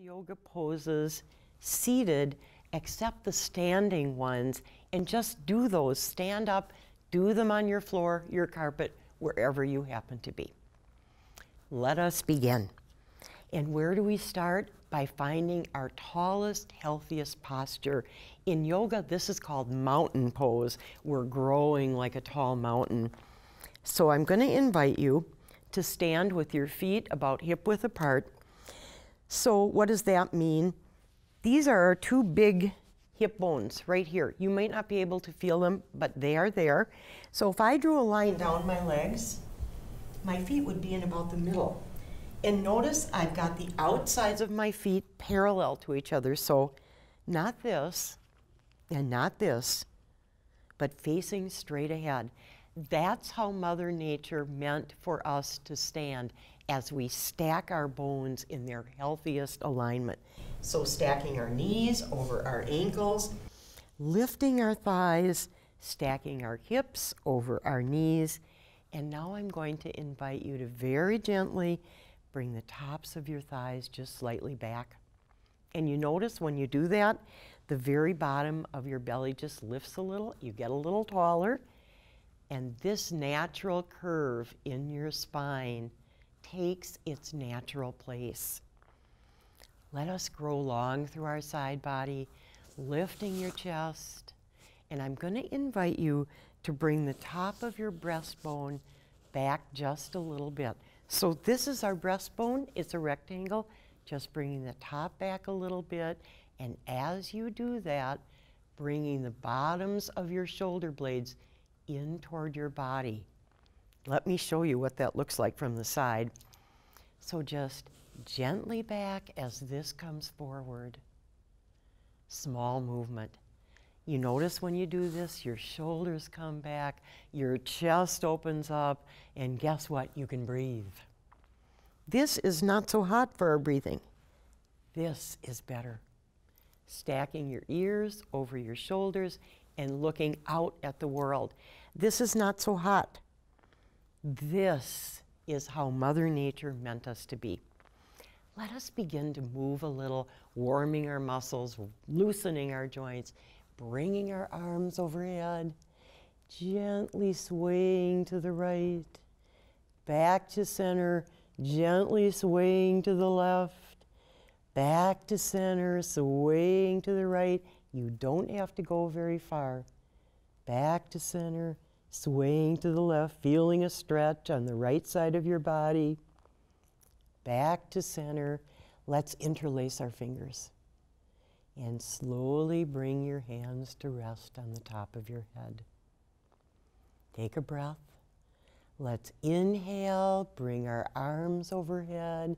yoga poses seated except the standing ones, and just do those. Stand up, do them on your floor, your carpet, wherever you happen to be. Let us begin. And where do we start? By finding our tallest, healthiest posture. In yoga, this is called mountain pose. We're growing like a tall mountain. So I'm going to invite you to stand with your feet about hip width apart. So what does that mean? These are our two big hip bones right here. You might not be able to feel them, but they are there. So if I drew a line down my legs, my feet would be in about the middle. And notice I've got the outsides of my feet parallel to each other. So not this and not this, but facing straight ahead. That's how Mother Nature meant for us to stand as we stack our bones in their healthiest alignment. So stacking our knees over our ankles, lifting our thighs, stacking our hips over our knees. And now I'm going to invite you to very gently bring the tops of your thighs just slightly back. And you notice when you do that, the very bottom of your belly just lifts a little. You get a little taller. And this natural curve in your spine takes its natural place. Let us grow long through our side body, lifting your chest. And I'm going to invite you to bring the top of your breastbone back just a little bit. So this is our breastbone. It's a rectangle. Just bringing the top back a little bit. And as you do that, bringing the bottoms of your shoulder blades in toward your body. Let me show you what that looks like from the side. So just gently back as this comes forward. Small movement. You notice when you do this, your shoulders come back, your chest opens up, and guess what? You can breathe. This is not so hot for our breathing. This is better. Stacking your ears over your shoulders and looking out at the world. This is not so hot. This is how Mother Nature meant us to be. Let us begin to move a little, warming our muscles, loosening our joints, bringing our arms overhead, gently swaying to the right, back to center, gently swaying to the left, back to center, swaying to the right. You don't have to go very far. Back to center, swaying to the left, feeling a stretch on the right side of your body. Back to center. Let's interlace our fingers. And slowly bring your hands to rest on the top of your head. Take a breath. Let's inhale, bring our arms overhead.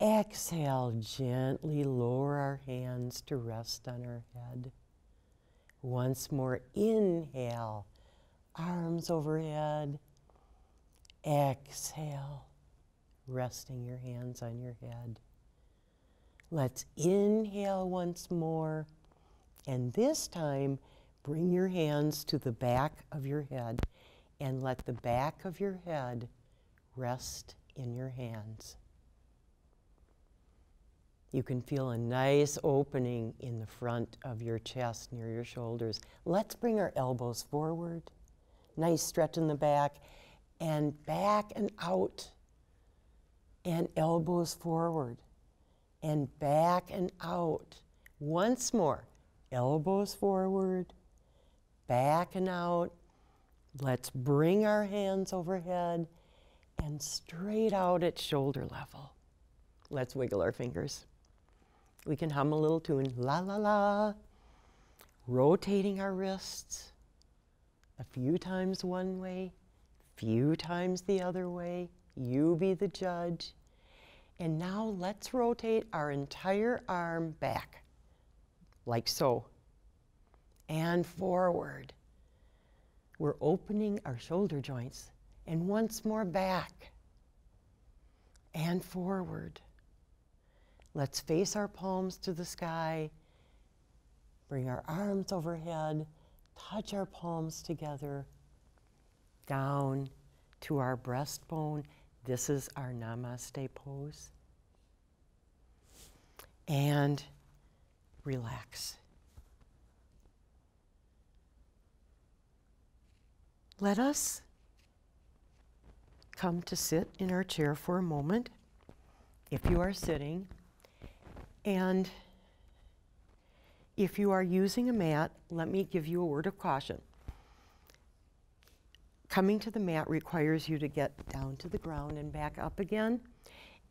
Exhale, gently lower our hands to rest on our head. Once more, inhale, arms overhead. Exhale, resting your hands on your head. Let's inhale once more, and this time, bring your hands to the back of your head and let the back of your head rest in your hands. You can feel a nice opening in the front of your chest near your shoulders. Let's bring our elbows forward. Nice stretch in the back and out. And elbows forward and back and out. Once more, elbows forward, back and out. Let's bring our hands overhead and straight out at shoulder level. Let's wiggle our fingers. We can hum a little tune, la la la, rotating our wrists a few times one way, few times the other way. You be the judge. And now let's rotate our entire arm back, like so, and forward. We're opening our shoulder joints, and once more back, and forward. Let's face our palms to the sky, bring our arms overhead, touch our palms together, down to our breastbone. This is our Namaste pose. and relax. Let us come to sit in our chair for a moment, if you are sitting, and if you are using a mat, let me give you a word of caution. Coming to the mat requires you to get down to the ground and back up again.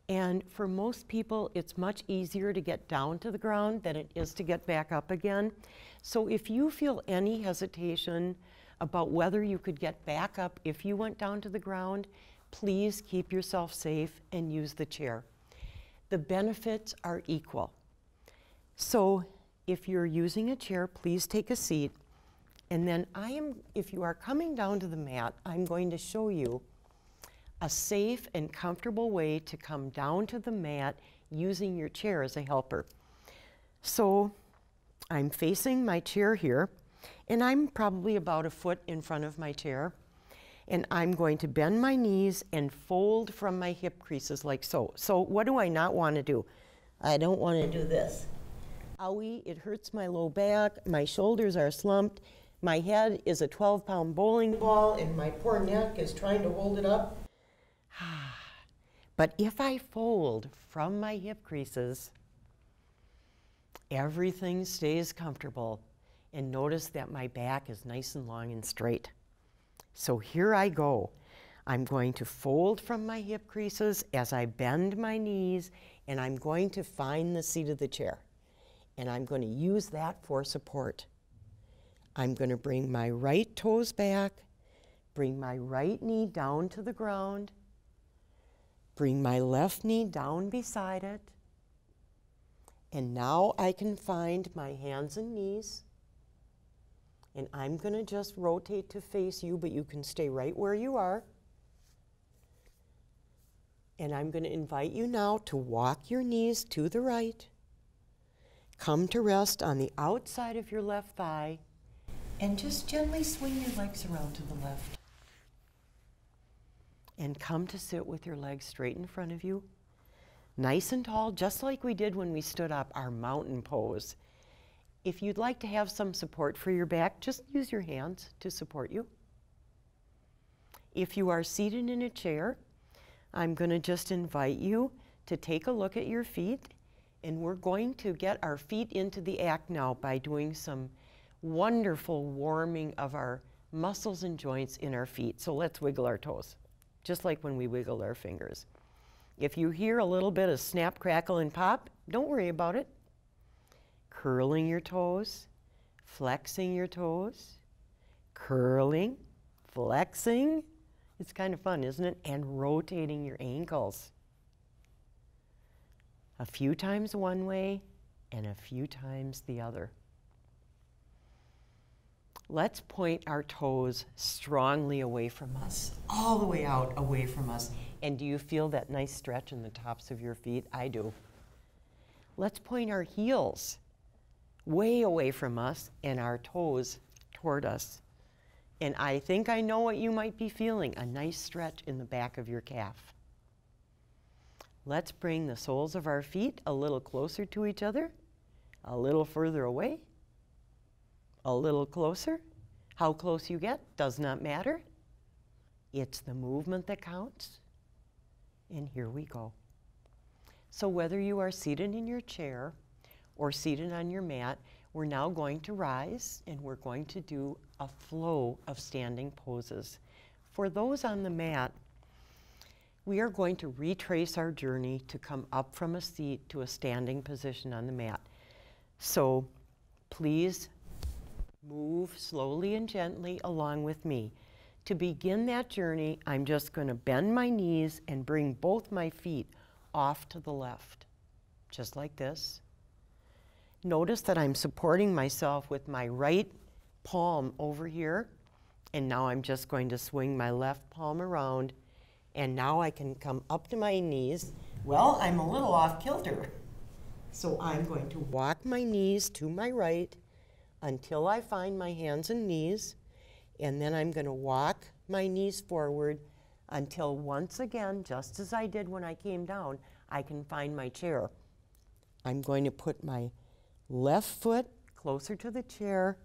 And for most people, it's much easier to get down to the ground than it is to get back up again. So if you feel any hesitation about whether you could get back up if you went down to the ground, please keep yourself safe and use the chair. The benefits are equal. So if you're using a chair, please take a seat. And then if you are coming down to the mat, I'm going to show you a safe and comfortable way to come down to the mat using your chair as a helper. So I'm facing my chair here, and I'm probably about a foot in front of my chair. And I'm going to bend my knees and fold from my hip creases like so. So what do I not want to do? I don't want to do this. Owie, it hurts my low back, my shoulders are slumped, my head is a 12-pound bowling ball, and my poor neck is trying to hold it up. But if I fold from my hip creases, everything stays comfortable. And notice that my back is nice and long and straight. So here I go. I'm going to fold from my hip creases as I bend my knees, and I'm going to find the seat of the chair. And I'm going to use that for support. I'm going to bring my right toes back, bring my right knee down to the ground, bring my left knee down beside it, and now I can find my hands and knees, and I'm going to just rotate to face you, but you can stay right where you are. And I'm going to invite you now to walk your knees to the right, come to rest on the outside of your left thigh, and just gently swing your legs around to the left. And come to sit with your legs straight in front of you, nice and tall, just like we did when we stood up, our mountain pose. If you'd like to have some support for your back, just use your hands to support you. If you are seated in a chair, I'm going to just invite you to take a look at your feet, and we're going to get our feet into the act now by doing some wonderful warming of our muscles and joints in our feet. So let's wiggle our toes, just like when we wiggle our fingers. If you hear a little bit of snap, crackle, and pop, don't worry about it. Curling your toes, flexing your toes, curling, flexing. It's kind of fun, isn't it? And rotating your ankles. A few times one way and a few times the other. Let's point our toes strongly away from us, all the way out away from us. And do you feel that nice stretch in the tops of your feet? I do. Let's point our heels way away from us and our toes toward us. And I think I know what you might be feeling, a nice stretch in the back of your calf. Let's bring the soles of our feet a little closer to each other, a little further away, a little closer. How close you get does not matter. It's the movement that counts. And here we go. So whether you are seated in your chair or seated on your mat, we're now going to rise and we're going to do a flow of standing poses. For those on the mat, we are going to retrace our journey to come up from a seat to a standing position on the mat. So please move slowly and gently along with me. To begin that journey, I'm just going to bend my knees and bring both my feet off to the left, just like this. Notice that I'm supporting myself with my right palm over here, and now I'm just going to swing my left palm around, and now I can come up to my knees. Well, I'm a little off kilter, so I'm going to walk my knees to my right until I find my hands and knees, and then I'm going to walk my knees forward until once again, just as I did when I came down, I can find my chair. I'm going to put my left foot closer to the chair,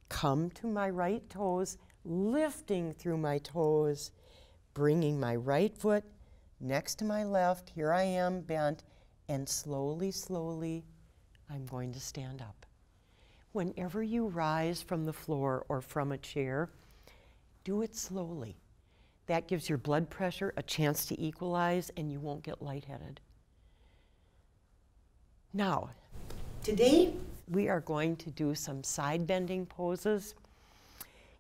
come to my right toes, lifting through my toes, bringing my right foot next to my left. Here I am bent, and slowly, slowly, I'm going to stand up. Whenever you rise from the floor or from a chair, do it slowly. That gives your blood pressure a chance to equalize and you won't get lightheaded. Now, today we are going to do some side bending poses,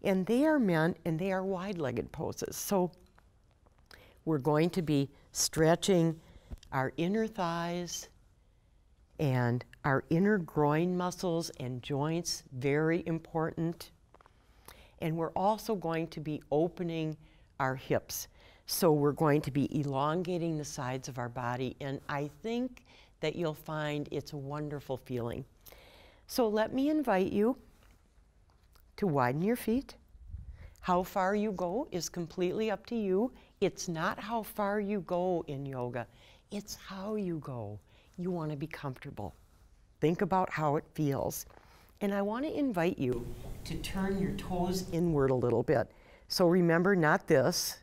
and they are meant, and they are wide-legged poses. So we're going to be stretching our inner thighs and our inner groin muscles and joints, very important. And we're also going to be opening our hips. So we're going to be elongating the sides of our body, and I think that you'll find it's a wonderful feeling. So let me invite you to widen your feet. How far you go is completely up to you. It's not how far you go in yoga, it's how you go. You want to be comfortable. Think about how it feels. And I want to invite you to turn your toes inward a little bit. So remember, not this,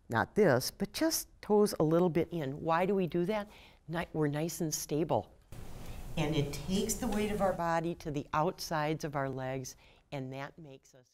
but just toes a little bit in. Why do we do that? We're nice and stable. And it takes the weight of our body to the outsides of our legs, and that makes us